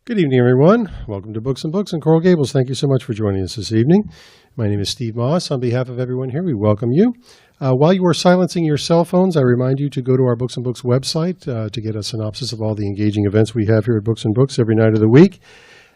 Good evening, everyone. Welcome to Books and Books in Coral Gables. Thank you so much for joining us this evening. My name is Steve Moss. On behalf of everyone here, we welcome you. While you are silencing your cell phones, I remind you to go to our Books and Books website to get a synopsis of all the engaging events we have here at Books and Books every night of the week.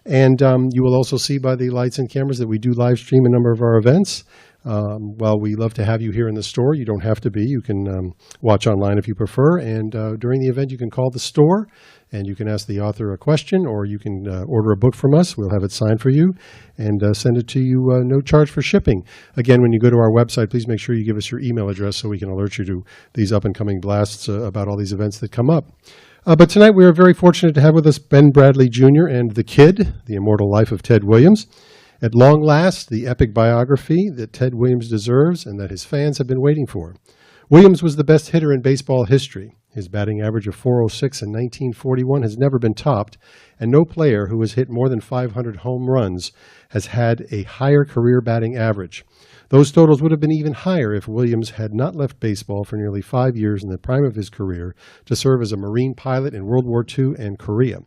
And you will also see by the lights and cameras that we do live stream a number of our events. While we love to have you here in the store, you don't have to be. You can watch online if you prefer. And during the event, you can call the store and you can ask the author a question, or you can order a book from us. We'll have it signed for you and send it to you, no charge for shipping. Again, when you go to our website, please make sure you give us your email address so we can alert you to these up-and-coming blasts about all these events that come up. But tonight we are very fortunate to have with us Ben Bradlee Jr. and The Kid, The Immortal Life of Ted Williams. At long last, the epic biography that Ted Williams deserves and that his fans have been waiting for. Williams was the best hitter in baseball history. His batting average of .406 in 1941 has never been topped, and no player who has hit more than 500 home runs has had a higher career batting average. Those totals would have been even higher if Williams had not left baseball for nearly 5 years in the prime of his career to serve as a Marine pilot in World War II and Korea.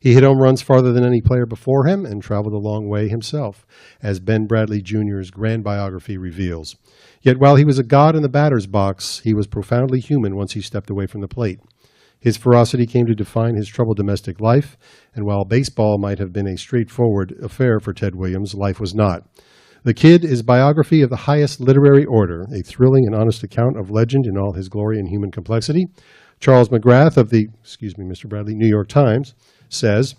He hit home runs farther than any player before him and traveled a long way himself, as Ben Bradlee Jr.'s grand biography reveals. Yet while he was a god in the batter's box, he was profoundly human once he stepped away from the plate. His ferocity came to define his troubled domestic life, and while baseball might have been a straightforward affair for Ted Williams, life was not. The Kid is biography of the highest literary order, a thrilling and honest account of legend in all his glory and human complexity. Charles McGrath of the, Mr. Bradlee, New York Times, says,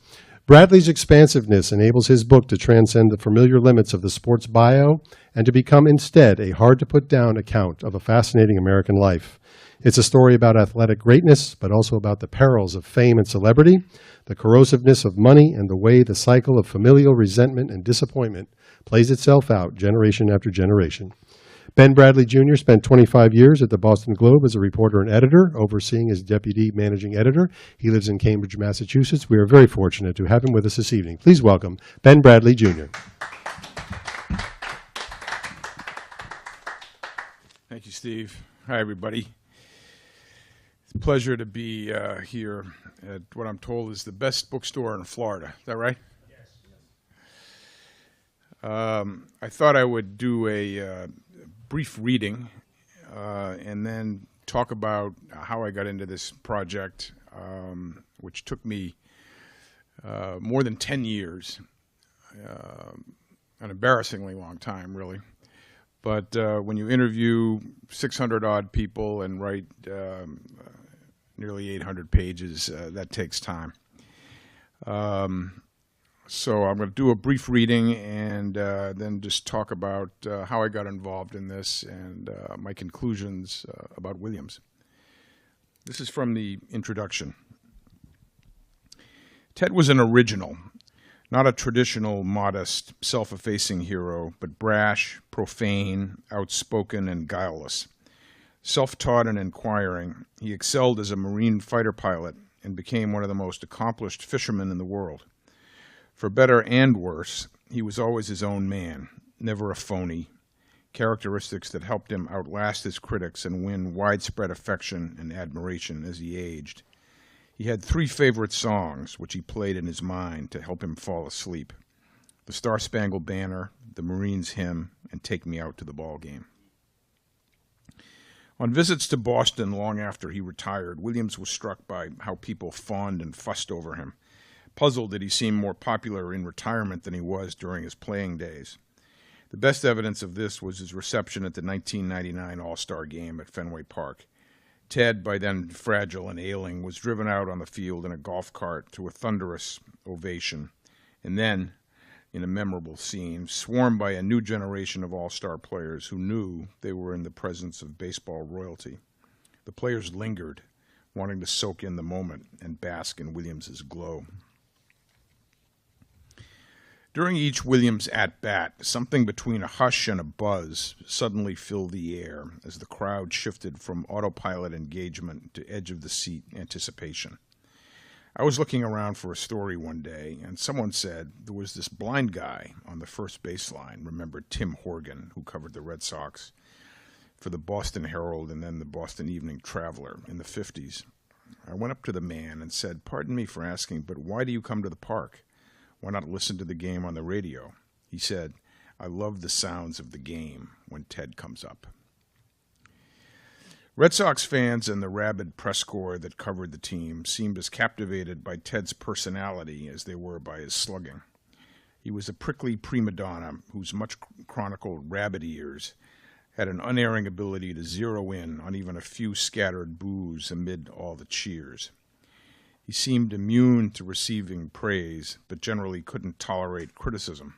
Bradlee's expansiveness enables his book to transcend the familiar limits of the sports bio and to become instead a hard-to-put-down account of a fascinating American life. It's a story about athletic greatness, but also about the perils of fame and celebrity, the corrosiveness of money, and the way the cycle of familial resentment and disappointment plays itself out generation after generation. Ben Bradlee Jr. spent 25 years at the Boston Globe as a reporter and editor, overseeing as deputy managing editor. He lives in Cambridge, Massachusetts. We are very fortunate to have him with us this evening. Please welcome Ben Bradlee Jr. Thank you, Steve. Hi, everybody. It's a pleasure to be here at what I'm told is the best bookstore in Florida. Is that right? Yes. I thought I would do a brief reading and then talk about how I got into this project, which took me more than 10 years, an embarrassingly long time, really. But when you interview 600-odd people and write nearly 800 pages, that takes time. So I'm going to do a brief reading and then just talk about how I got involved in this and my conclusions about Williams. This is from the introduction. Ted was an original, not a traditional, modest, self-effacing hero, but brash, profane, outspoken, and guileless. Self-taught and inquiring, he excelled as a Marine fighter pilot and became one of the most accomplished fishermen in the world. For better and worse, he was always his own man, never a phony, characteristics that helped him outlast his critics and win widespread affection and admiration as he aged. He had 3 favorite songs, which he played in his mind to help him fall asleep: The Star-Spangled Banner, The Marines' Hymn, and Take Me Out to the Ball Game. On visits to Boston long after he retired, Williams was struck by how people fawned and fussed over him, puzzled that he seemed more popular in retirement than he was during his playing days. The best evidence of this was his reception at the 1999 All-Star Game at Fenway Park. Ted, by then fragile and ailing, was driven out on the field in a golf cart to a thunderous ovation, and then, in a memorable scene, swarmed by a new generation of all-star players who knew they were in the presence of baseball royalty. The players lingered, wanting to soak in the moment and bask in Williams's glow. During each Williams at-bat, something between a hush and a buzz suddenly filled the air as the crowd shifted from autopilot engagement to edge-of-the-seat anticipation. I was looking around for a story one day, and someone said there was this blind guy on the first baseline, remembered Tim Horgan, who covered the Red Sox for the Boston Herald and then the Boston Evening Traveler in the 50s. I went up to the man and said, "Pardon me for asking, but why do you come to the park? Why not listen to the game on the radio?" He said, "I love the sounds of the game when Ted comes up." Red Sox fans and the rabid press corps that covered the team seemed as captivated by Ted's personality as they were by his slugging. He was a prickly prima donna whose much-chronicled rabbit ears had an unerring ability to zero in on even a few scattered boos amid all the cheers. He seemed immune to receiving praise, but generally couldn't tolerate criticism.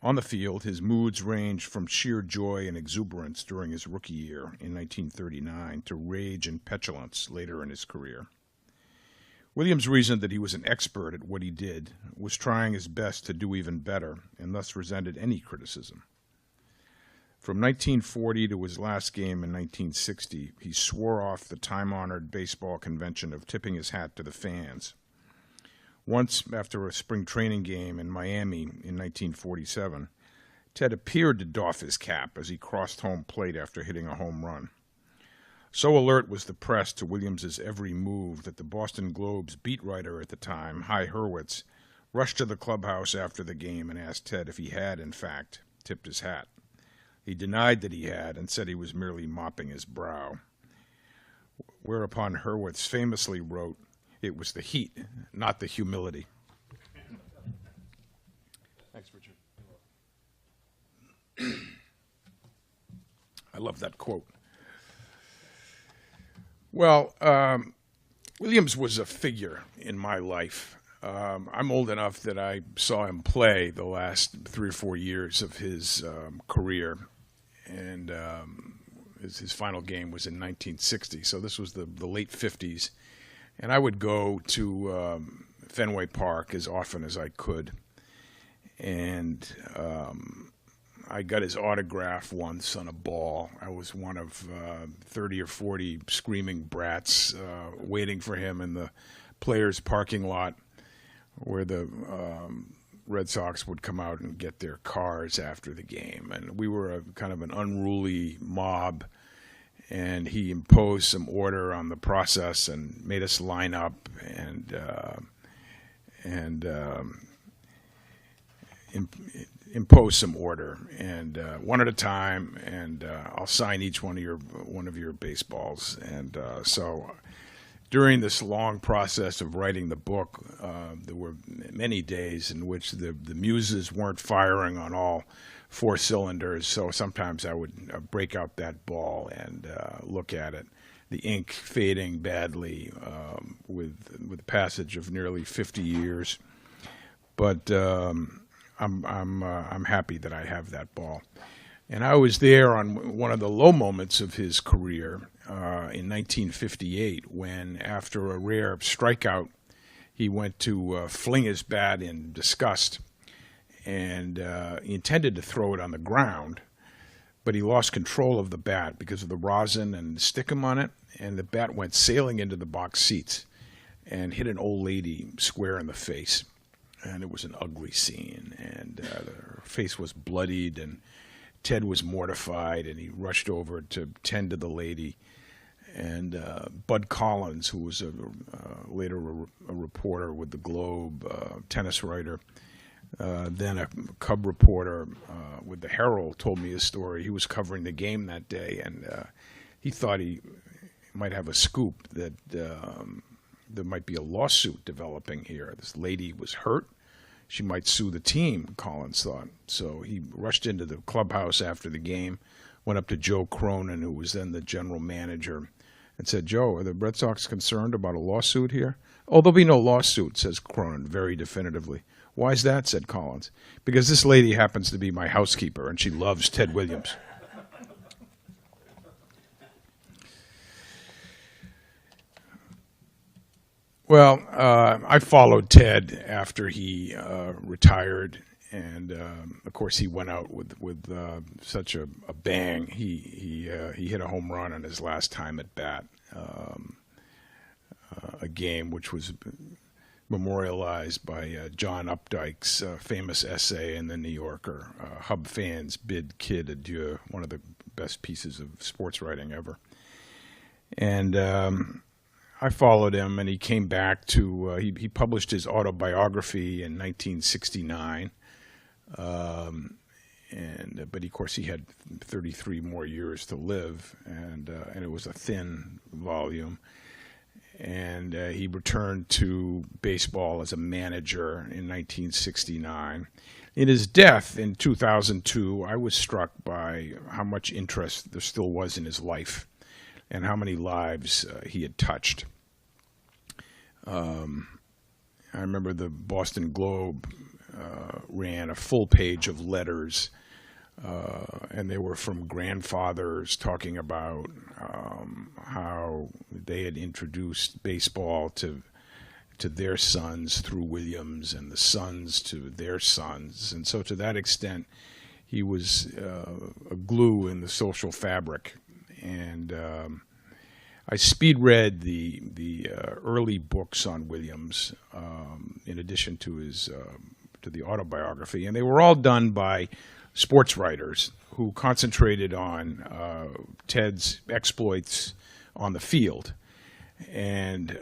On the field, his moods ranged from sheer joy and exuberance during his rookie year in 1939 to rage and petulance later in his career. Williams reasoned that he was an expert at what he did, was trying his best to do even better, and thus resented any criticism. From 1940 to his last game in 1960, he swore off the time-honored baseball convention of tipping his hat to the fans. Once, after a spring training game in Miami in 1947, Ted appeared to doff his cap as he crossed home plate after hitting a home run. So alert was the press to Williams's every move that the Boston Globe's beat writer at the time, Hy Hurwitz, rushed to the clubhouse after the game and asked Ted if he had, in fact, tipped his hat. He denied that he had and said he was merely mopping his brow. Whereupon Hurwitz famously wrote, "It was the heat, not the humility." Thanks, Richard. I love that quote. Well, Williams was a figure in my life. I'm old enough that I saw him play the last 3 or 4 years of his career, and his final game was in 1960, so this was the late 50s. And I would go to Fenway Park as often as I could, and I got his autograph once on a ball. I was one of 30 or 40 screaming brats waiting for him in the players' parking lot where the Red Sox would come out and get their cars after the game. And we were kind of an unruly mob, and he imposed some order on the process and made us line up and impose some order, and one at a time, and I'll sign each one of your baseballs. And so during this long process of writing the book, there were many days in which the muses weren't firing on all 4 cylinders, so sometimes I would break out that ball and look at it, the ink fading badly with the passage of nearly 50 years. But I'm happy that I have that ball. And I was there on one of the low moments of his career in 1958 when, after a rare strikeout, he went to fling his bat in disgust, and he intended to throw it on the ground, but he lost control of the bat because of the rosin and stickum on it, and the bat went sailing into the box seats and hit an old lady square in the face. And it was an ugly scene, and her face was bloodied, and Ted was mortified, and he rushed over to tend to the lady. And Bud Collins, who was later a reporter with the Globe, tennis writer, then a Cub reporter with the Herald, told me his story. He was covering the game that day, and he thought he might have a scoop that there might be a lawsuit developing here. This lady was hurt. She might sue the team, Collins thought. So he rushed into the clubhouse after the game, went up to Joe Cronin, who was then the general manager, and said, "Joe, are the Red Sox concerned about a lawsuit here?" "Oh, there'll be no lawsuit," says Cronin very definitively. "Why's that?" said Collins. "Because this lady happens to be my housekeeper, and she loves Ted Williams." Well, I followed Ted after he retired, and of course he went out with such a bang. He hit a home run on his last time at bat, a game which was memorialized by John Updike's famous essay in the New Yorker, "Hub Fans Bid Kid Adieu," one of the best pieces of sports writing ever. And I followed him, and he came back to, he published his autobiography in 1969. But of course he had 33 more years to live, and it was a thin volume. And he returned to baseball as a manager in 1969. In his death in 2002, I was struck by how much interest there still was in his life and how many lives he had touched. I remember the Boston Globe ran a full page of letters, and they were from grandfathers talking about how they had introduced baseball to their sons through Williams, and the sons to their sons. And so to that extent, he was a glue in the social fabric. And I speed read the early books on Williams, in addition to his to the autobiography, and they were all done by sports writers who concentrated on Ted's exploits on the field, and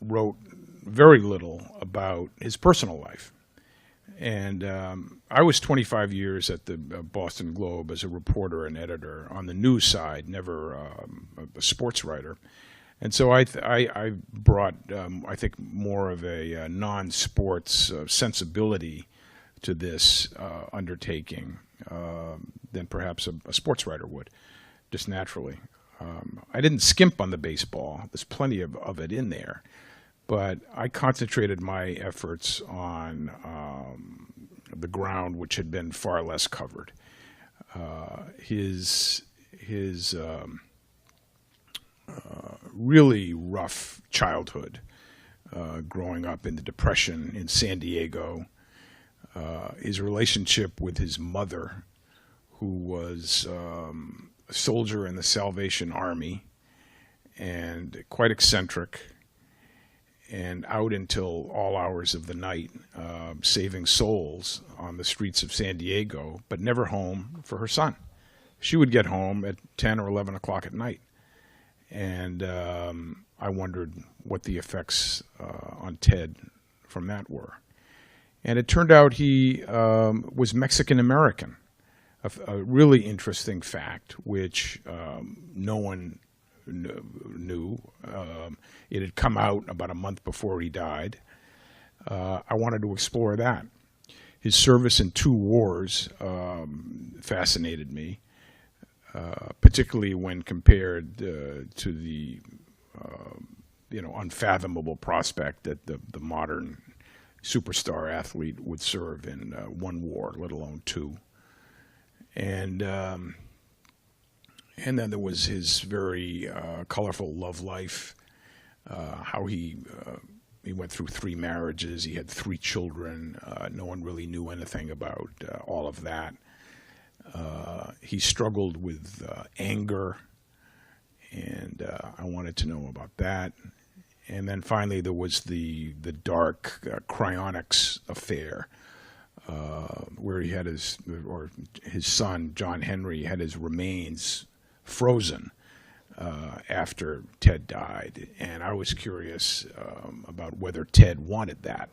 wrote very little about his personal life. And I was 25 years at the Boston Globe as a reporter and editor on the news side, never a sports writer. And so I brought, I think, more of a non-sports sensibility to this undertaking than perhaps a sports writer would, just naturally. I didn't skimp on the baseball. There's plenty of it in there. But I concentrated my efforts on the ground which had been far less covered. His really rough childhood, growing up in the Depression in San Diego, his relationship with his mother, who was a soldier in the Salvation Army and quite eccentric, and out until all hours of the night, saving souls on the streets of San Diego, but never home for her son. She would get home at 10 or 11 o'clock at night. And I wondered what the effects on Ted from that were. And it turned out he was Mexican-American, a really interesting fact, which no one knew. It had come out about a month before he died. I wanted to explore that. His service in 2 wars fascinated me, particularly when compared to the unfathomable prospect that the modern superstar athlete would serve in 1 war, let alone 2. And then there was his very colorful love life, how he went through 3 marriages, he had 3 children. No one really knew anything about all of that. He struggled with anger, and I wanted to know about that. And then finally there was the dark Cryonics affair, where he had his son, John Henry, had his remains frozen after Ted died. And I was curious about whether Ted wanted that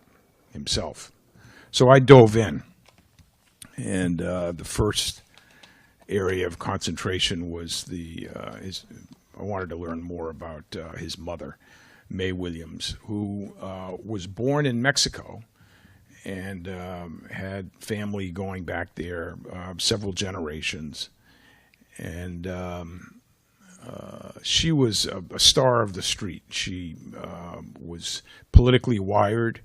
himself. So I dove in. And the first area of concentration was I wanted to learn more about his mother, May Williams, who was born in Mexico and had family going back there several generations. And she was a star of the street. She was politically wired.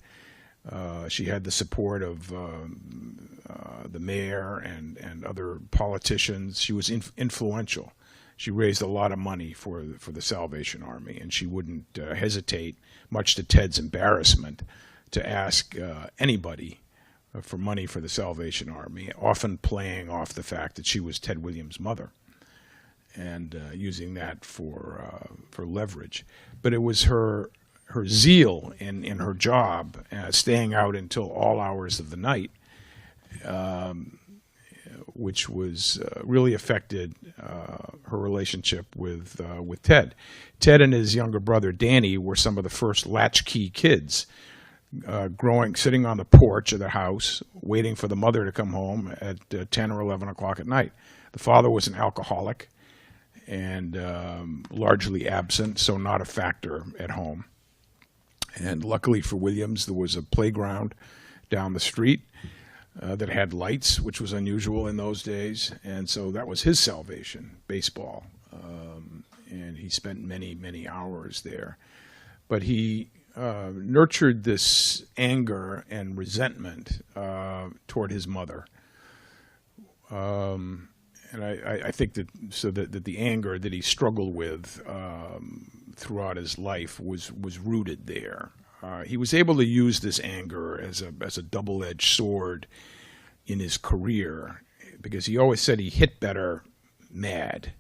She had the support of the mayor and other politicians. She was influential. She raised a lot of money for the Salvation Army, and she wouldn't hesitate, much to Ted's embarrassment, to ask anybody for money for the Salvation Army, often playing off the fact that she was Ted Williams' mother and using that for leverage. But it was her zeal in her job, staying out until all hours of the night, which was really affected her relationship with Ted. Ted and his younger brother Danny were some of the first latchkey kids, sitting on the porch of their house, waiting for the mother to come home at 10 or 11 o'clock at night. The father was an alcoholic and largely absent, so not a factor at home. And luckily for Williams, there was a playground down the street that had lights, which was unusual in those days. And so that was his salvation, baseball. And he spent many, many hours there. But he nurtured this anger and resentment toward his mother. And I think that the anger that he struggled with throughout his life was rooted there. He was able to use this anger as a double-edged sword in his career, because he always said he hit better mad.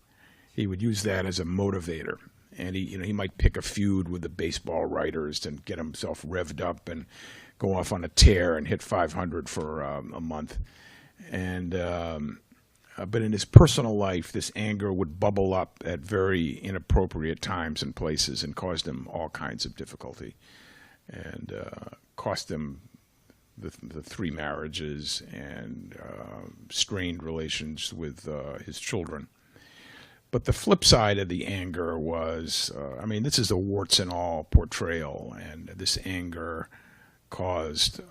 He would use that as a motivator, and he might pick a feud with the baseball writers and get himself revved up and go off on a tear and hit 500 for a month. And but in his personal life, this anger would bubble up at very inappropriate times and places and caused him all kinds of difficulty, and cost him the 3 marriages and strained relations with his children. But the flip side of the anger was, this is a warts and all portrayal, and this anger caused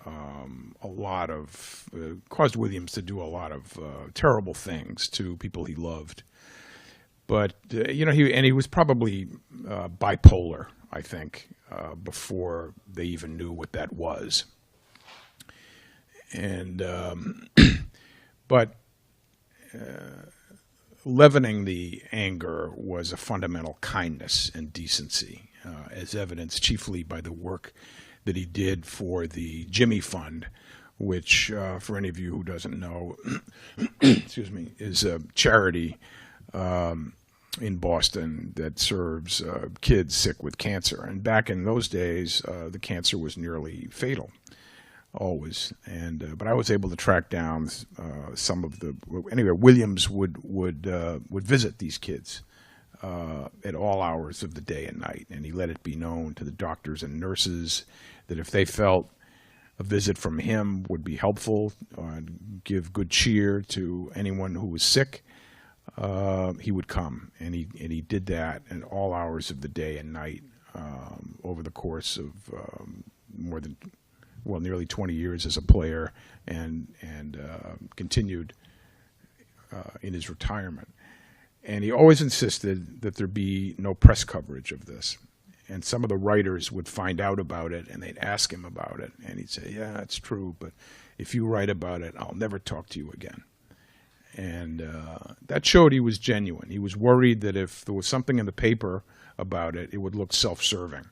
caused Williams to do a lot of terrible things to people he loved. But he was probably bipolar, I think, before they even knew what that was. And but leavening the anger was a fundamental kindness and decency, as evidenced chiefly by the work that he did for the Jimmy Fund, which, for any of you who doesn't know, excuse me, is a charity in Boston that serves kids sick with cancer. And back in those days, the cancer was nearly fatal, always. And but I was able to track down some of the. Anyway, Williams would visit these kids at all hours of the day and night, and he let it be known to the doctors and nurses that if they felt a visit from him would be helpful, give good cheer to anyone who was sick, he would come, and he did that at all hours of the day and night over the course of nearly 20 years as a player, and continued in his retirement. And he always insisted that there be no press coverage of this. And some of the writers would find out about it, and they'd ask him about it. And he'd say, yeah, it's true, but if you write about it, I'll never talk to you again. And that showed he was genuine. He was worried that if there was something in the paper about it, it would look self-serving,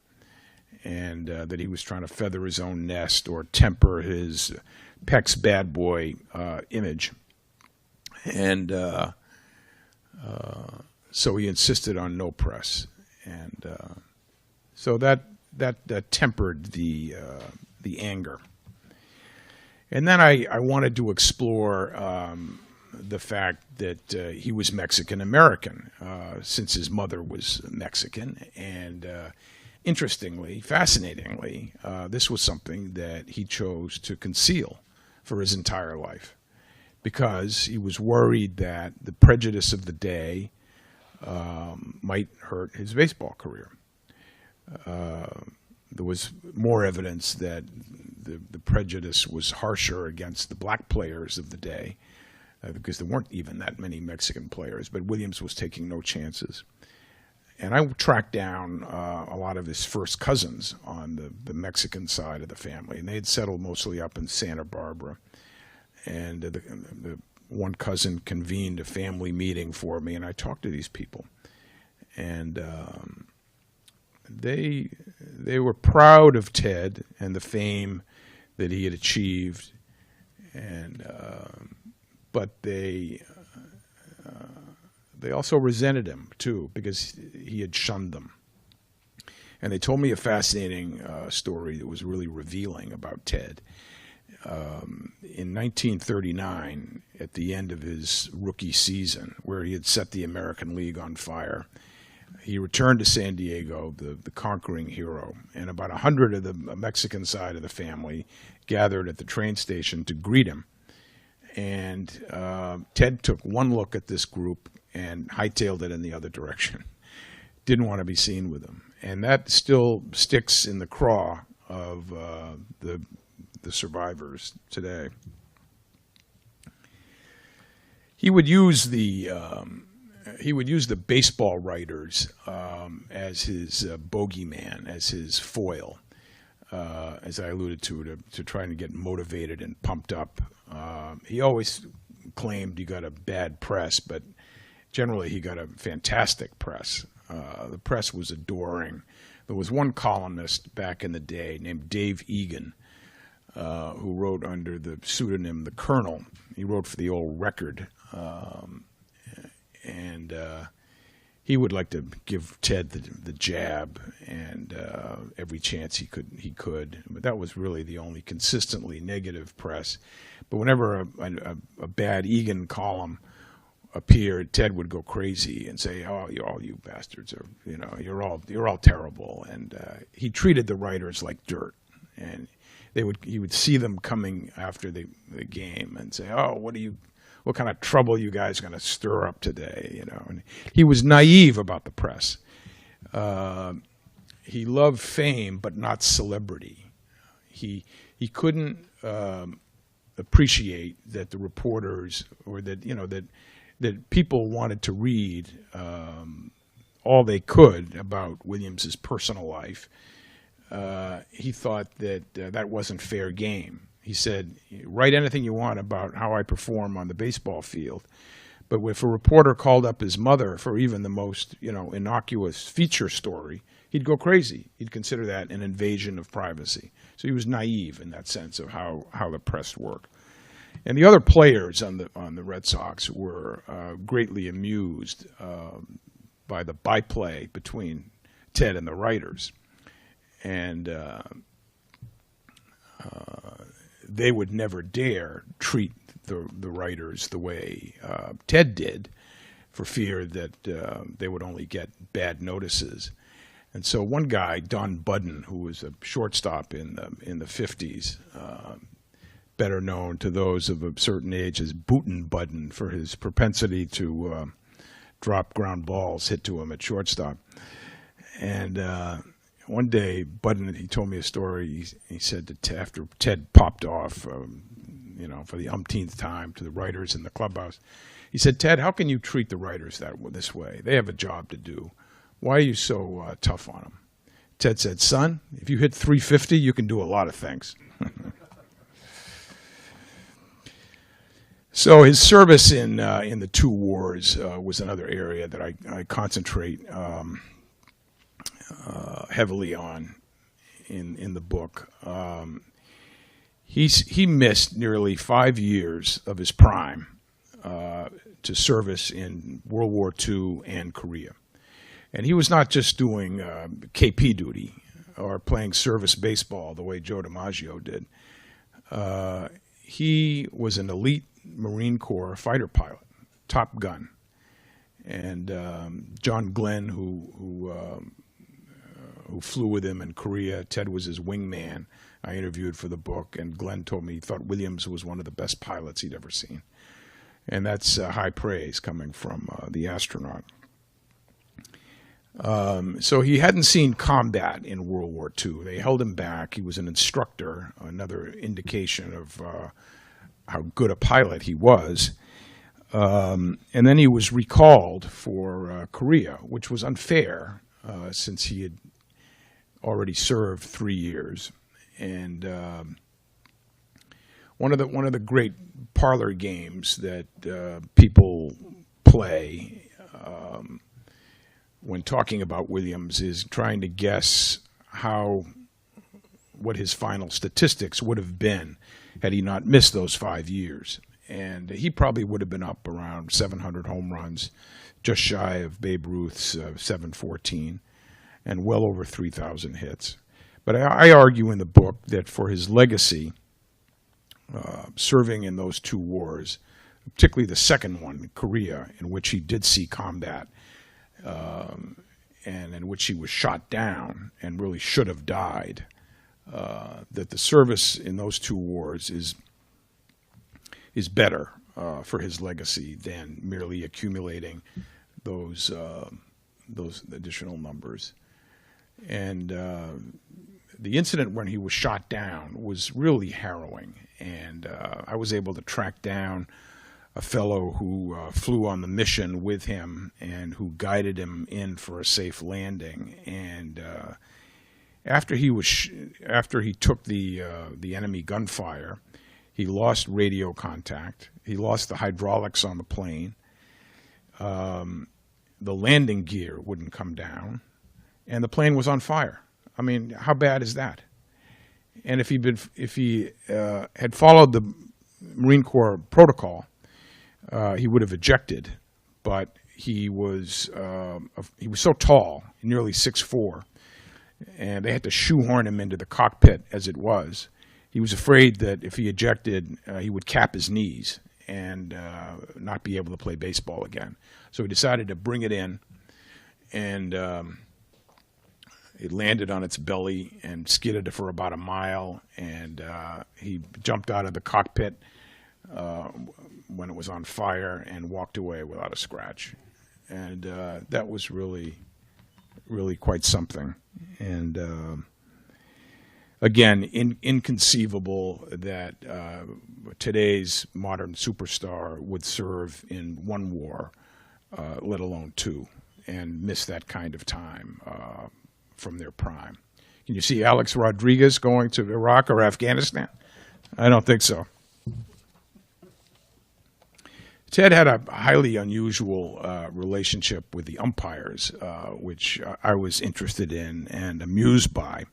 and that he was trying to feather his own nest or temper his Peck's bad boy image. And so he insisted on no press. And so that tempered the anger. And then I wanted to explore the fact that he was Mexican-American, since his mother was Mexican. And interestingly, fascinatingly, this was something that he chose to conceal for his entire life, because he was worried that the prejudice of the day might hurt his baseball career. There was more evidence that the prejudice was harsher against the black players of the day, because there weren't even that many Mexican players, but Williams was taking no chances. And I tracked down a lot of his first cousins on the Mexican side of the family, and they had settled mostly up in Santa Barbara. And the one cousin convened a family meeting for me, and I talked to these people. And they were proud of Ted and the fame that he had achieved, and but they also resented him too, because he had shunned them. And they told me a fascinating story that was really revealing about Ted. in 1939, at the end of his rookie season, where he had set the American League on fire, he returned to San Diego, the conquering hero, and about 100 of the Mexican side of the family gathered at the train station to greet him. And Ted took one look at this group and hightailed it in the other direction. Didn't want to be seen with them. And that still sticks in the craw of the survivors today. He would use the baseball writers as his bogeyman, as his foil, as I alluded to trying to get motivated and pumped up. He always claimed he got a bad press, but generally he got a fantastic press. The press was adoring. There was one columnist back in the day named Dave Egan, who wrote under the pseudonym The Colonel. He wrote for the old Record, and he would like to give Ted the jab and every chance he could. But that was really the only consistently negative press. But whenever a bad Egan column appeared, Ted would go crazy and say, "Oh, all you bastards are, you're all terrible." And he treated the writers like dirt, and he would see them coming after the game and say, "Oh, what kind of trouble you guys going to stir up today?" And he was naive about the press. He loved fame, but not celebrity. He couldn't appreciate that the reporters, or that people wanted to read all they could about Williams's personal life. He thought that wasn't fair game. He said, "Write anything you want about how I perform on the baseball field, but if a reporter called up his mother for even the most innocuous feature story, he'd go crazy. He'd consider that an invasion of privacy." So he was naive in that sense of how the press worked. And the other players on the Red Sox were greatly amused by the byplay between Ted and the writers, and they would never dare treat the writers the way Ted did, for fear that they would only get bad notices. And so one guy, Don Budden, who was a shortstop in the 50s, better known to those of a certain age as Bootin' Budden, for his propensity to drop ground balls hit to him at shortstop. And one day, Budden, he told me a story. He said that after Ted popped off, for the umpteenth time to the writers in the clubhouse, he said, "Ted, how can you treat the writers this way? They have a job to do. Why are you so tough on them?" Ted said, "Son, if you hit 350, you can do a lot of things." So his service in the two wars was another area that I concentrate heavily on in the book. He missed nearly 5 years of his prime to service in World War II and Korea. And he was not just doing KP duty or playing service baseball the way Joe DiMaggio did. He was an elite Marine Corps fighter pilot, Top Gun. And John Glenn, who flew with him in Korea, Ted was his wingman. I interviewed for the book, and Glenn told me he thought Williams was one of the best pilots he'd ever seen. And that's high praise coming from the astronaut. So he hadn't seen combat in World War II. They held him back. He was an instructor, another indication of how good a pilot he was. And then he was recalled for Korea, which was unfair since he had already served 3 years. And one of the great parlor games that people play when talking about Williams is trying to guess what his final statistics would have been had he not missed those 5 years. And he probably would have been up around 700 home runs, just shy of Babe Ruth's 714, and well over 3,000 hits. But I argue in the book that for his legacy, serving in those two wars, particularly the second one, Korea, in which he did see combat, and in which he was shot down and really should have died, that the service in those two wars is better for his legacy than merely accumulating those additional numbers. And the incident when he was shot down was really harrowing, and I was able to track down a fellow who flew on the mission with him and who guided him in for a safe landing. And after he took the enemy gunfire, he lost radio contact. He lost the hydraulics on the plane. The landing gear wouldn't come down, and the plane was on fire. I mean, how bad is that? And if he had followed the Marine Corps protocol, he would have ejected. But he was so tall, nearly 6'4", and they had to shoehorn him into the cockpit as it was. He was afraid that if he ejected, he would cap his knees and not be able to play baseball again. So he decided to bring it in, and it landed on its belly and skidded for about a mile, and he jumped out of the cockpit when it was on fire and walked away without a scratch. And that was really, really quite something. And again, inconceivable that today's modern superstar would serve in one war, let alone two, and miss that kind of time from their prime. Can you see Alex Rodriguez going to Iraq or Afghanistan? I don't think so. Ted had a highly unusual relationship with the umpires, which I was interested in and amused by.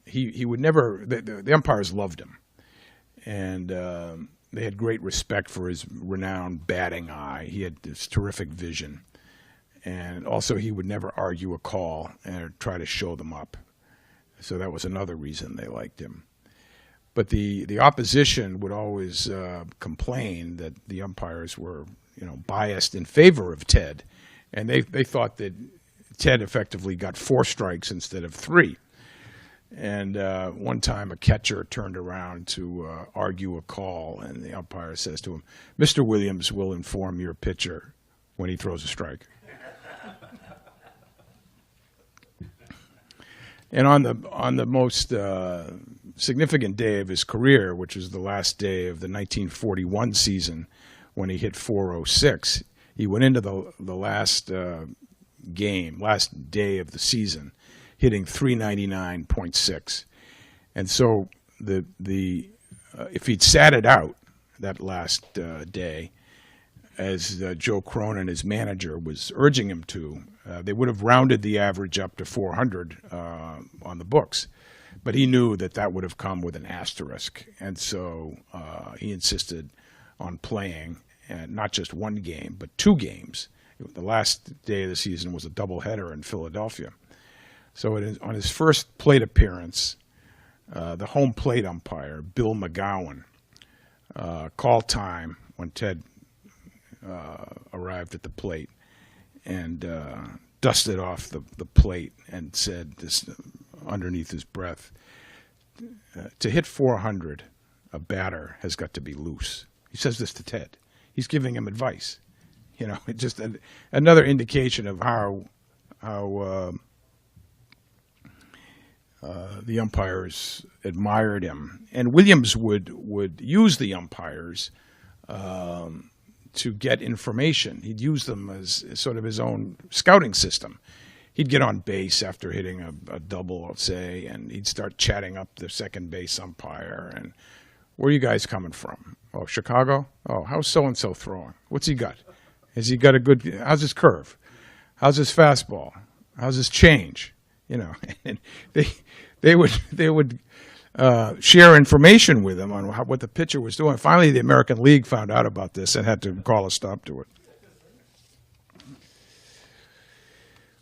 He would never, the umpires loved him, and they had great respect for his renowned batting eye. He had this terrific vision. And also, he would never argue a call or try to show them up. So that was another reason they liked him. But the opposition would always complain that the umpires were, biased in favor of Ted, and they thought that Ted effectively got 4 strikes instead of 3. And one time, a catcher turned around to argue a call, and the umpire says to him, "Mr. Williams will inform your pitcher when he throws a strike." And on the most significant day of his career, which was the last day of the 1941 season, when he hit 406, he went into the last day of the season, hitting 399.6. And so if he'd sat it out that last day, as Joe Cronin, his manager, was urging him to, they would have rounded the average up to 400 on the books. But he knew that would have come with an asterisk. And so he insisted on playing not just one game, but 2 games. The last day of the season was a doubleheader in Philadelphia. So on his first plate appearance, the home plate umpire, Bill McGowan, called time when Ted arrived at the plate and dusted off the plate and said this underneath his breath, "To hit 400, a batter has got to be loose." He says this to Ted. He's giving him advice. It's just another indication of how the umpires admired him. And Williams would use the umpires to get information. He'd use them as sort of his own scouting system. He'd get on base after hitting a double, let's say, and he'd start chatting up the second base umpire. And where are you guys coming from? Oh, Chicago? Oh, how's so-and-so throwing? What's he got? Has he got how's his curve? How's his fastball? How's his change? And they would share information with him on what the pitcher was doing. Finally, the American League found out about this and had to call a stop to it.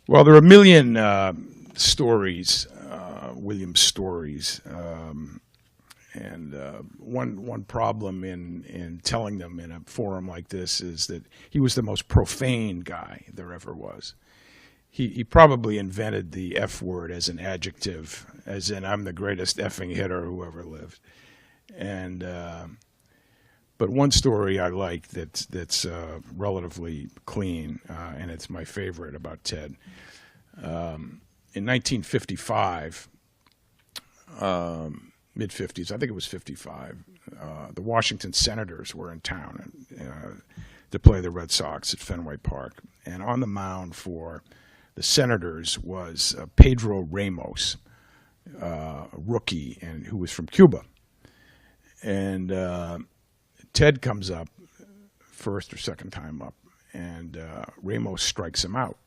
Well, there are a million stories, Williams stories, And one problem in telling them in a forum like this is that he was the most profane guy there ever was. He probably invented the F word as an adjective, as in I'm the greatest effing hitter who ever lived. And but one story I like that's relatively clean, and it's my favorite about Ted. In 1955, mid-50s, I think it was 55, the Washington Senators were in town to play the Red Sox at Fenway Park. And on the mound for the Senators was Pedro Ramos, a rookie, and who was from Cuba. And Ted comes up first or second time up, and Ramos strikes him out.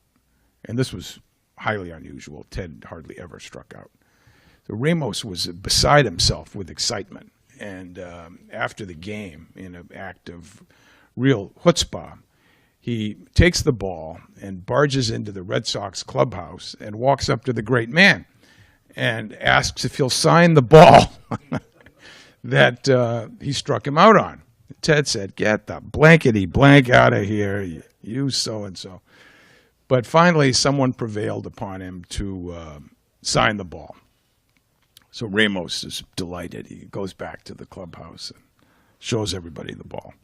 And this was highly unusual. Ted hardly ever struck out. So Ramos was beside himself with excitement. And after the game, in an act of real chutzpah, he takes the ball and barges into the Red Sox clubhouse and walks up to the great man and asks if he'll sign the ball that he struck him out on. Ted said, "Get the blankety blank out of here, you so-and-so." But finally, someone prevailed upon him to sign the ball. So Ramos is delighted. He goes back to the clubhouse and shows everybody the ball.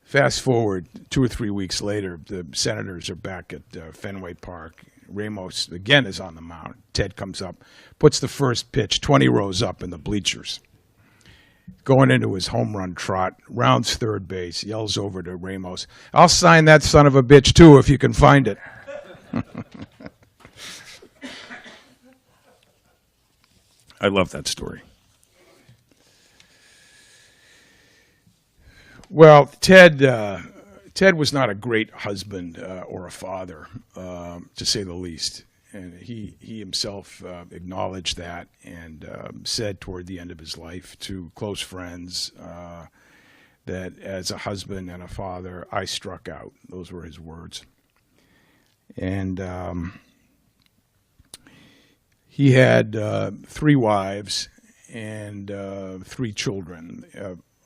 Fast forward 2 or 3 weeks later, the Senators are back at Fenway Park. Ramos, again, is on the mound. Ted comes up, puts the first pitch 20 rows up in the bleachers. Going into his home run trot, rounds third base, yells over to Ramos, "I'll sign that son of a bitch too if you can find it." I love that story. Well, Ted was not a great husband or a father, to say the least. And he himself acknowledged that and said toward the end of his life to close friends that as a husband and a father, I struck out. Those were his words. And he had 3 wives and 3 children.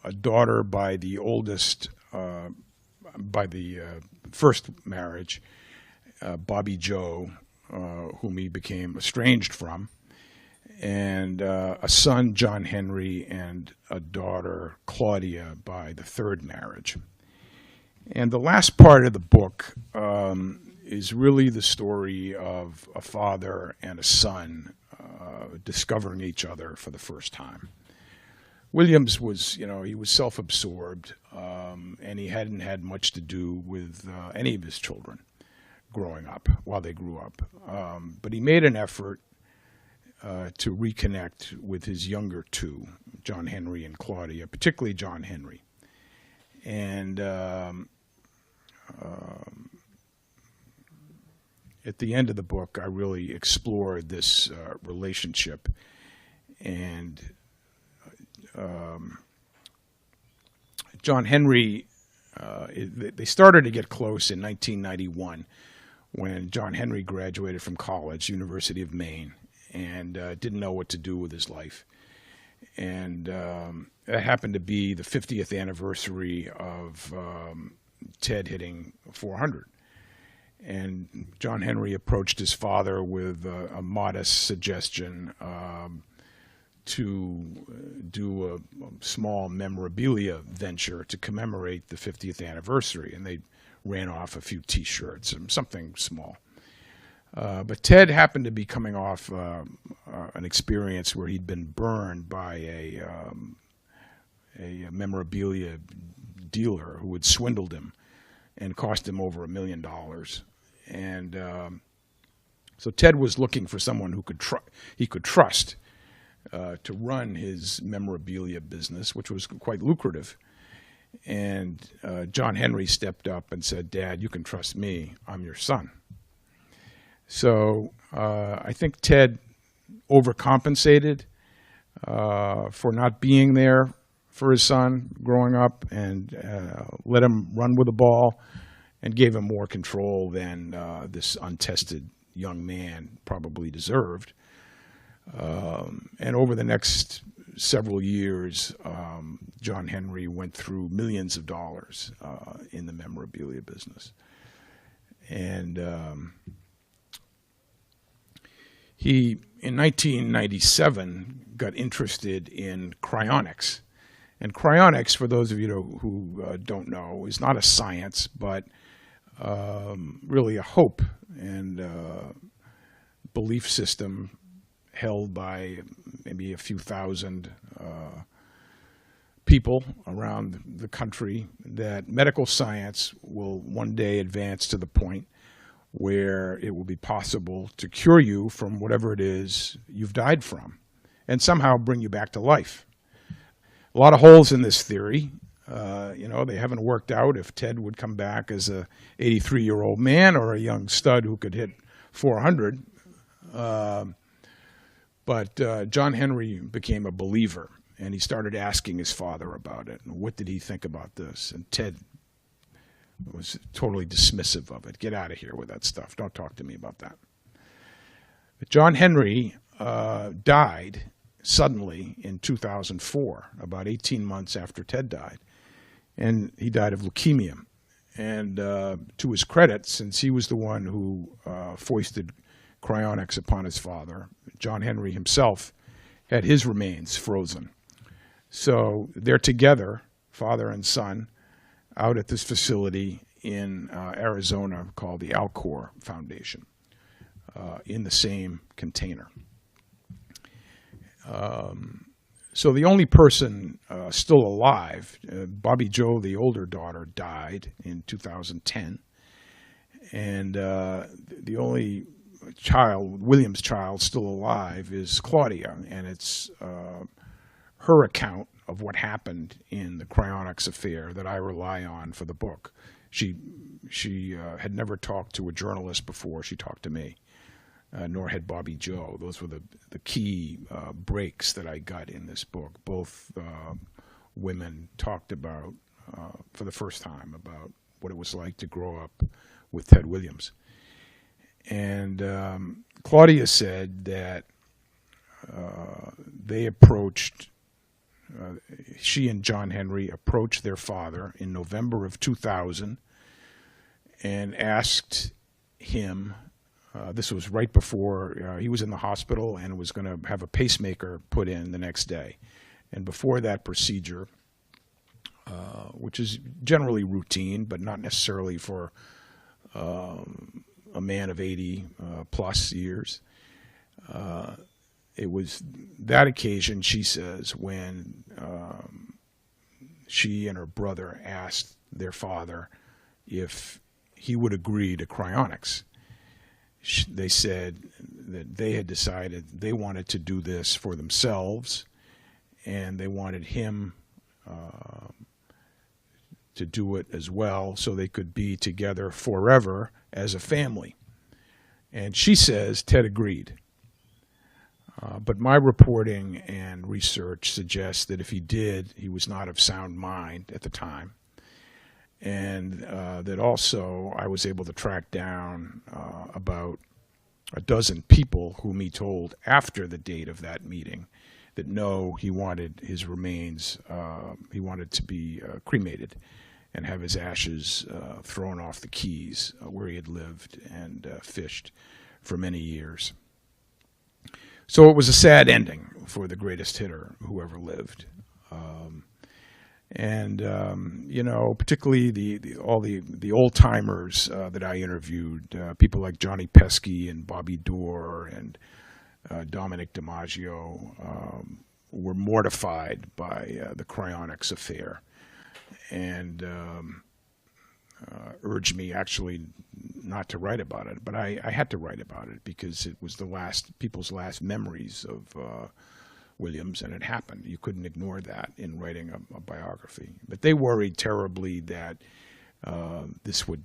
A daughter by the oldest, by the first marriage, Bobby Joe, whom he became estranged from, and a son, John Henry, and a daughter, Claudia, by the third marriage. And the last part of the book is really the story of a father and a son discovering each other for the first time. Williams was, he was self-absorbed, and he hadn't had much to do with any of his children growing up, while they grew up. But he made an effort to reconnect with his younger 2, John Henry and Claudia, particularly John Henry. And at the end of the book, I really explored this relationship. And John Henry, they started to get close in 1991 when John Henry graduated from college, University of Maine, and didn't know what to do with his life. And it happened to be the 50th anniversary of Ted hitting 400. And John Henry approached his father with a modest suggestion to do a small memorabilia venture to commemorate the 50th anniversary. And they ran off a few T-shirts, something small. But Ted happened to be coming off an experience where he'd been burned by a memorabilia dealer who had swindled him and cost him over $1 million. And so Ted was looking for someone who he could trust to run his memorabilia business, which was quite lucrative. And John Henry stepped up and said, "Dad, you can trust me. I'm your son." So I think Ted overcompensated for not being there for his son growing up, and let him run with the ball and gave him more control than this untested young man probably deserved. And over the next several years, John Henry went through millions of dollars in the memorabilia business. And he, in 1997, got interested in cryonics. And cryonics, for those of you who don't know, is not a science, but really a hope and belief system held by maybe a few thousand people around the country, that medical science will one day advance to the point where it will be possible to cure you from whatever it is you've died from and somehow bring you back to life. A lot of holes in this theory. They haven't worked out if Ted would come back as a 83-year-old man or a young stud who could hit 400. But John Henry became a believer, and he started asking his father about it. And what did he think about this? And Ted was totally dismissive of it. Get out of here with that stuff. Don't talk to me about that. But John Henry died suddenly in 2004, about 18 months after Ted died. And he died of leukemia. And to his credit, since he was the one who foisted cryonics upon his father, John Henry himself had his remains frozen. So they're together, father and son, out at this facility in Arizona called the Alcor Foundation, in the same container. So the only person still alive, Bobby Joe, the older daughter, died in 2010. And the only child, William's child, still alive is Claudia. And it's her account of what happened in the cryonics affair that I rely on for the book. She had never talked to a journalist before she talked to me. Nor had Bobby Joe. Those were the key breaks that I got in this book. Both women talked about, for the first time, about what it was like to grow up with Ted Williams. And Claudia said that she and John Henry approached their father in November of 2000 and asked him, this was right before he was in the hospital and was going to have a pacemaker put in the next day. And before that procedure, which is generally routine, but not necessarily for a man of 80 plus years, it was that occasion, she says, when she and her brother asked their father if he would agree to cryonics. They said that they had decided they wanted to do this for themselves, and they wanted him to do it as well so they could be together forever as a family. And she says Ted agreed. But my reporting and research suggests that if he did, he was not of sound mind at the time. And that also I was able to track down about a dozen people whom he told after the date of that meeting that no, he wanted his remains, he wanted to be cremated and have his ashes thrown off the Keys where he had lived and fished for many years. So it was a sad ending for the greatest hitter who ever lived. Particularly all the old timers that I interviewed, people like Johnny Pesky and Bobby Dorr and Dominic DiMaggio, were mortified by the cryonics affair and urged me actually not to write about it. But I had to write about it because it was people's last memories of Williams, and it happened. You couldn't ignore that in writing a biography. But they worried terribly that this would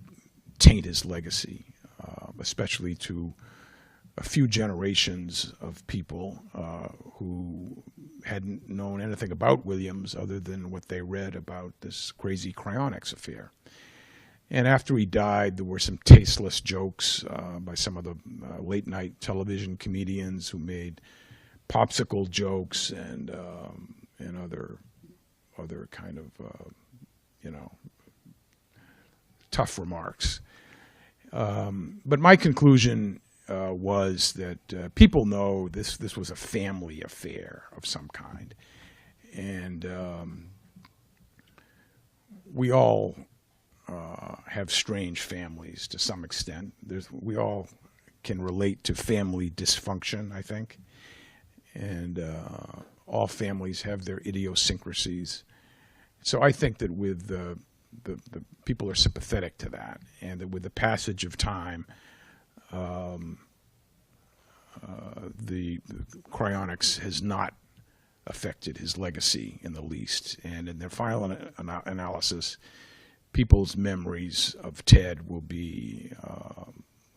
taint his legacy, especially to a few generations of people who hadn't known anything about Williams other than what they read about this crazy cryonics affair. And after he died, there were some tasteless jokes by some of the late-night television comedians who made popsicle jokes and other kind of tough remarks. But my conclusion was that people know this was a family affair of some kind, and we all have strange families to some extent. We all can relate to family dysfunction, I think, and all families have their idiosyncrasies. So I think that with the people are sympathetic to that, and that with the passage of time, the Cryonics has not affected his legacy in the least. And in their final analysis, people's memories of Ted will be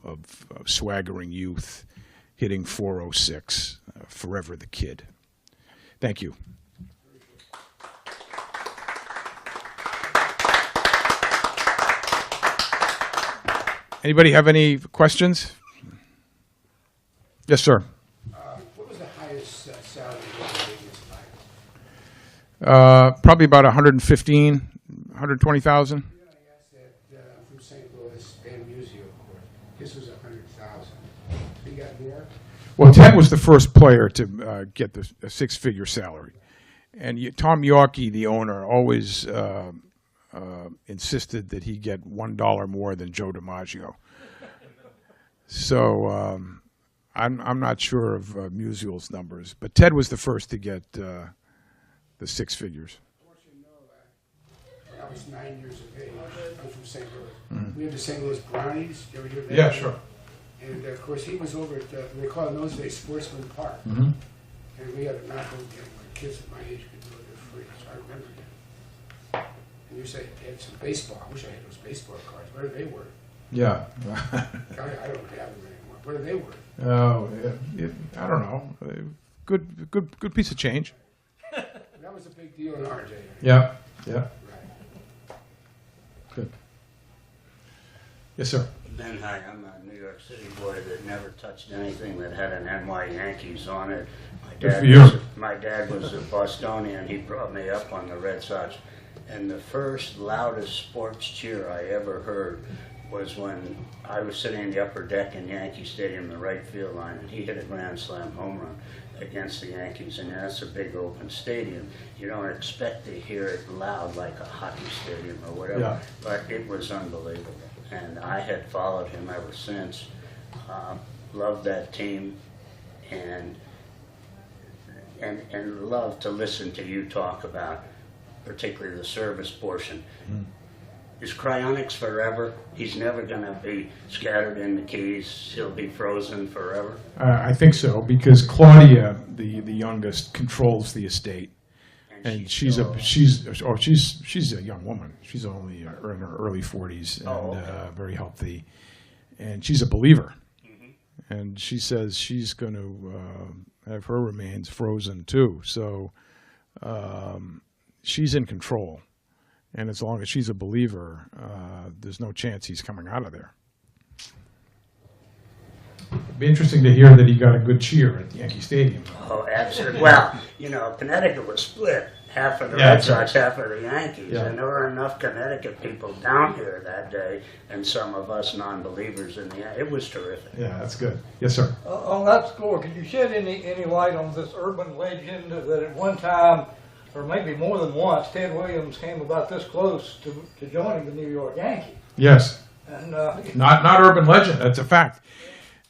of swaggering youth, hitting 406, forever the kid. Thank you. Anybody have any questions? Yes, sir. What was the highest salary you ever made in this life? Probably about 115, 120,000. I asked that from St. Louis, Dan Musio, of course. This was 100,000. So you got more? Well, Ted was the first player to get a six-figure salary. And Tom Yorkie, the owner, always insisted that he get $1 more than Joe DiMaggio. So I'm not sure of Musial's numbers, but Ted was the first to get the six figures. I want you to know that I was 9 years of age. I was from St. Louis. Mm-hmm. We had the St. Louis Brownies. You ever hear that? Yeah, sure. And of course, he was over at they call it in those days Sportsman Park. Mm-hmm. And we had a knockout game where kids at my age could do it for free. So I remember him. And you say, he had some baseball. I wish I had those baseball cards. What are they worth? Yeah. I don't have them anymore. What are they worth? Oh, I don't know. Good piece of change. That was a big deal in our day. Yeah. Yeah. Right. Good. Yes, sir. Ben, hi, I'm a New York City boy that never touched anything that had an NY Yankees on it. My dad was a Bostonian. He brought me up on the Red Sox. And the first loudest sports cheer I ever heard was when I was sitting in the upper deck in Yankee Stadium, the right field line, and he hit a grand slam home run against the Yankees. And that's a big open stadium. You don't expect to hear it loud like a hockey stadium or whatever, Yeah. but it was unbelievable. And I had followed him ever since. Loved that team, and loved to listen to you talk about, particularly the service portion. Mm. Is Cryonics forever? He's never going to be scattered in the Keys. He'll be frozen forever. I think so, because Claudia, the youngest, controls the estate. And she's a young woman. She's only in her early 40s and okay. Very healthy, and she's a believer. Mm-hmm. And she says she's going to have her remains frozen too. So she's in control, and as long as she's a believer, there's no chance he's coming out of there. It'd be interesting to hear that he got a good cheer at Yankee Stadium. Oh, absolutely. Well, Connecticut was split. Half of the Red Sox, half of the Yankees. Yeah. And there were enough Connecticut people down here that day, and some of us non-believers in the Yankees. It was terrific. Yeah, that's good. Yes, sir. On that score, could you shed any light on this urban legend that at one time, or maybe more than once, Ted Williams came about this close to joining the New York Yankees? Yes. And Not urban legend. That's a fact.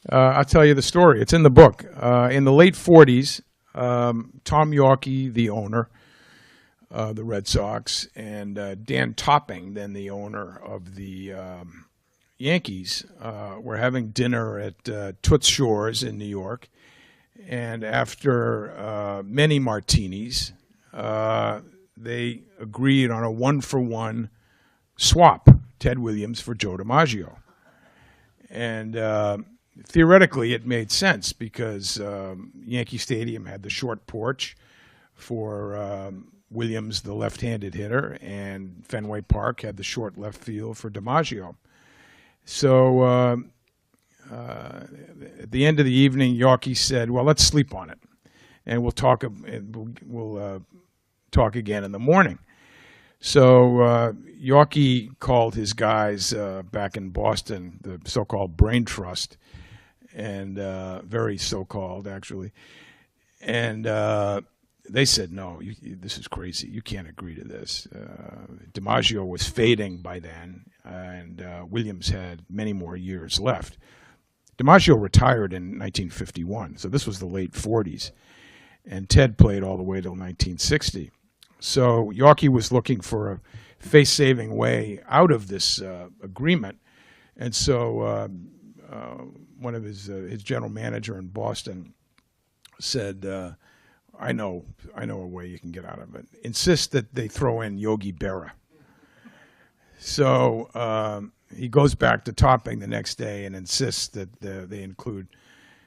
I'll tell you the story. It's in the book. In the late 40s, Tom Yorkie, the owner, the Red Sox, and Dan Topping, then the owner of the Yankees, were having dinner at Toots Shores in New York. And after many martinis, they agreed on a 1-for-1 swap, Ted Williams for Joe DiMaggio. And theoretically, it made sense because Yankee Stadium had the short porch for Williams, the left-handed hitter, and Fenway Park had the short left field for DiMaggio. So at the end of the evening, Yorkie said, well, let's sleep on it. and we'll talk talk again in the morning. So Yorkie called his guys back in Boston, the so-called Brain Trust, and very so-called actually, and they said, no, this is crazy. You can't agree to this. DiMaggio was fading by then, and Williams had many more years left. DiMaggio retired in 1951, so this was the late 40s, and Ted played all the way till 1960. So Yorkie was looking for a face-saving way out of this agreement, and so one of his general manager in Boston said, I know a way you can get out of it. Insist that they throw in Yogi Berra. So he goes back to Topping the next day and insists that the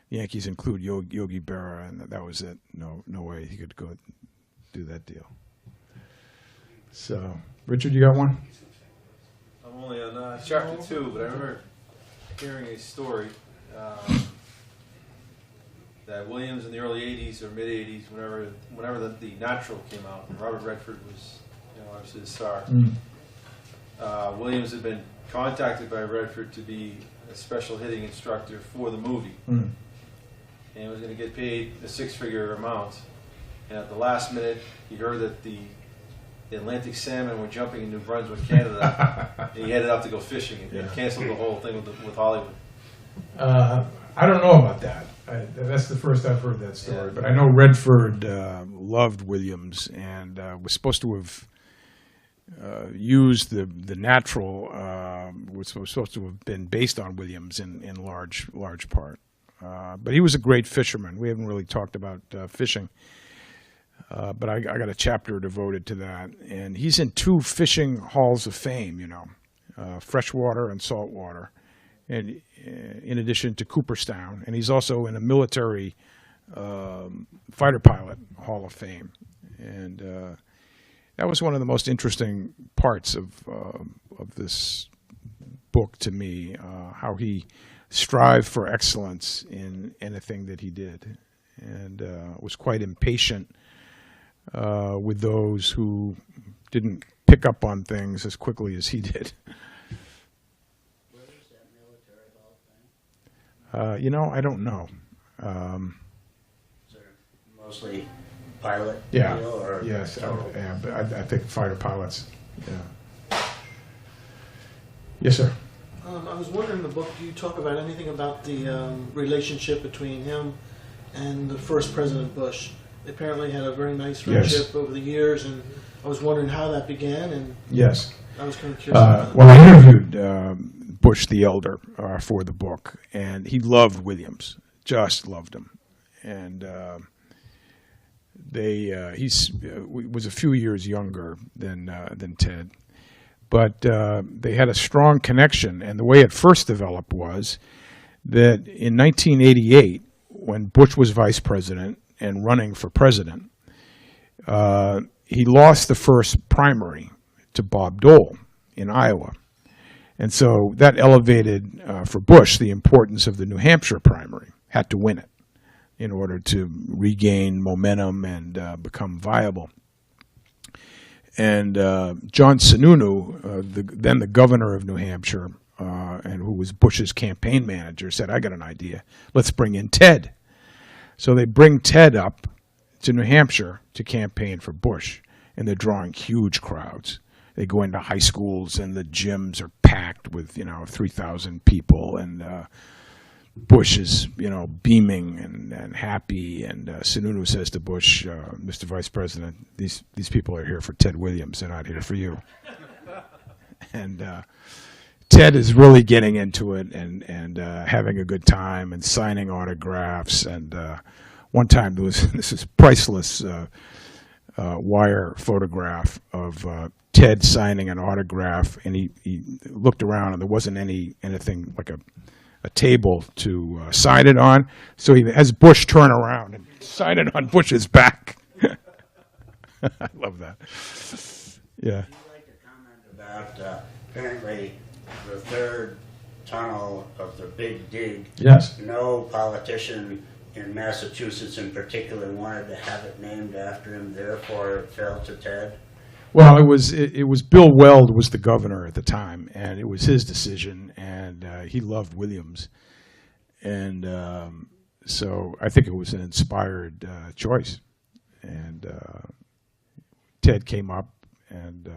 Yankees include Yogi Berra, and that was it. No way he could go do that deal. So, Richard, you got one? I'm only on chapter 2, but I remember hearing a story that Williams in the early 80s or mid 80s, whenever the Natural came out, and Robert Redford was, obviously the star. Williams had been contacted by Redford to be a special hitting instructor for the movie, and was going to get paid a six-figure amount. And at the last minute, he heard that the Atlantic salmon were jumping in New Brunswick, Canada, and he headed out to go fishing and canceled the whole thing with Hollywood. I don't know about that. That's the first I've heard that story. But I know Redford loved Williams and was supposed to have used the Natural, was supposed to have been based on Williams in large part. But he was a great fisherman. We haven't really talked about fishing. But I got a chapter devoted to that. And he's in 2 fishing halls of fame, freshwater and saltwater, and in addition to Cooperstown. And he's also in a military fighter pilot hall of fame. And that was one of the most interesting parts of this book to me, how he strived for excellence in anything that he did, and was quite impatient with those who didn't pick up on things as quickly as he did. Where is that military hall thing? I don't know. Is it mostly pilot? Yeah. Deal, or Yes. total? But I think fighter pilots. Yeah. Yes, sir. I was wondering in the book, do you talk about anything about the relationship between him and the first President Bush? They apparently had a very nice friendship over the years, and I was wondering how that began, and Yes. I was kind of curious about that. Well, I interviewed Bush the Elder for the book, and he loved Williams, just loved him. And he was a few years younger than Ted. But they had a strong connection, and the way it first developed was that in 1988, when Bush was vice president and running for president, he lost the first primary to Bob Dole in Iowa. And so that elevated, for Bush, the importance of the New Hampshire primary. Had to win it in order to regain momentum and become viable. And John Sununu, then the governor of New Hampshire, and who was Bush's campaign manager, said, I got an idea. Let's bring in Ted. So they bring Ted up to New Hampshire to campaign for Bush, and they're drawing huge crowds. They go into high schools, and the gyms are packed with, 3,000 people, and Bush is, beaming and happy, and Sununu says to Bush, Mr. Vice President, these people are here for Ted Williams, they're not here for you. And Ted is really getting into it and having a good time and signing autographs. And one time this is priceless wire photograph of Ted signing an autograph, and he looked around and there wasn't anything like a table to sign it on, so he has Bush turn around and sign it on Bush's back. I love that. Yeah. I'd like to comment about apparently the third tunnel of the Big Dig. Yes. No politician in Massachusetts in particular wanted to have it named after him, therefore it fell to Ted? Well, it was Bill Weld was the governor at the time, and it was his decision, and he loved Williams, and so I think it was an inspired choice, and Ted came up and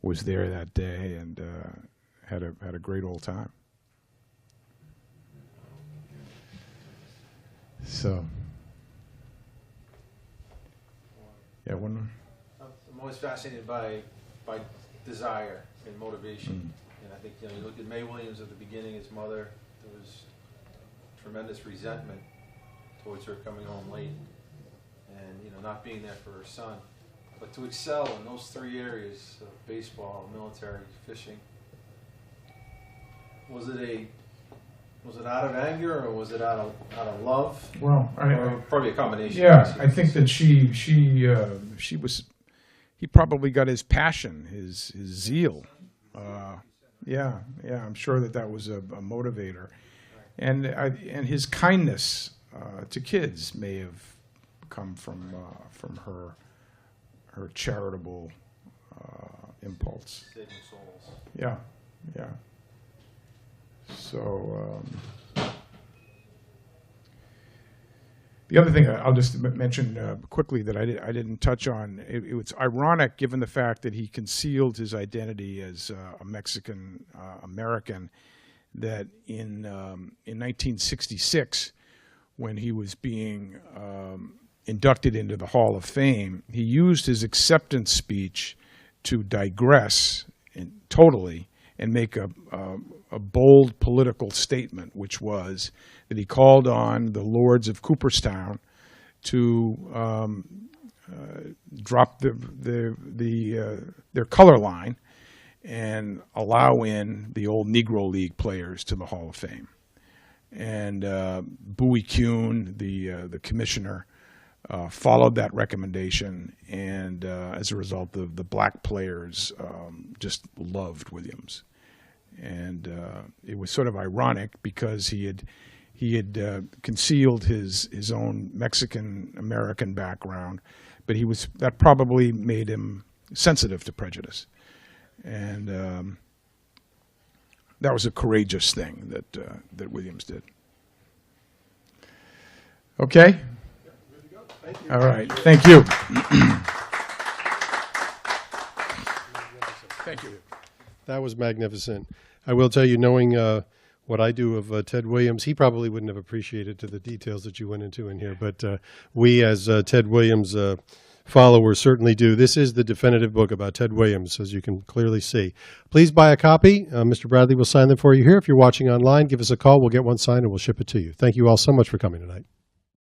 was there that day and had a great old time. So, yeah, one. I'm always fascinated by desire and motivation. And I think, you look at Mae Williams at the beginning, his mother, there was tremendous resentment towards her coming home late and, not being there for her son. But to excel in those three areas of baseball, military, fishing, was it out of anger or was it out of love? Well, or probably a combination. Yeah, I think that he probably got his passion, his zeal. Yeah, I'm sure that was a motivator, and his kindness to kids may have come from her charitable impulse. Saving souls. Yeah. So the other thing I'll just mention quickly that I didn't touch on, it's ironic given the fact that he concealed his identity as a Mexican American, that in 1966, when he was being inducted into the Hall of Fame, he used his acceptance speech to digress totally and make a bold political statement, which was that he called on the lords of Cooperstown to drop their color line and allow in the old Negro League players to the Hall of Fame. And Bowie Kuhn, the commissioner, followed that recommendation, and as a result, the black players just loved Williams. And it was sort of ironic because he had concealed his own Mexican American background, but that probably made him sensitive to prejudice, and that was a courageous thing that Williams did. Okay. All right. Thank you. Thank you. That was magnificent. I will tell you, knowing what I do of Ted Williams, he probably wouldn't have appreciated to the details that you went into in here, but we as Ted Williams followers certainly do. This is the definitive book about Ted Williams, as you can clearly see. Please buy a copy. Mr. Bradlee will sign them for you here. If you're watching online, give us a call. We'll get one signed and we'll ship it to you. Thank you all so much for coming tonight.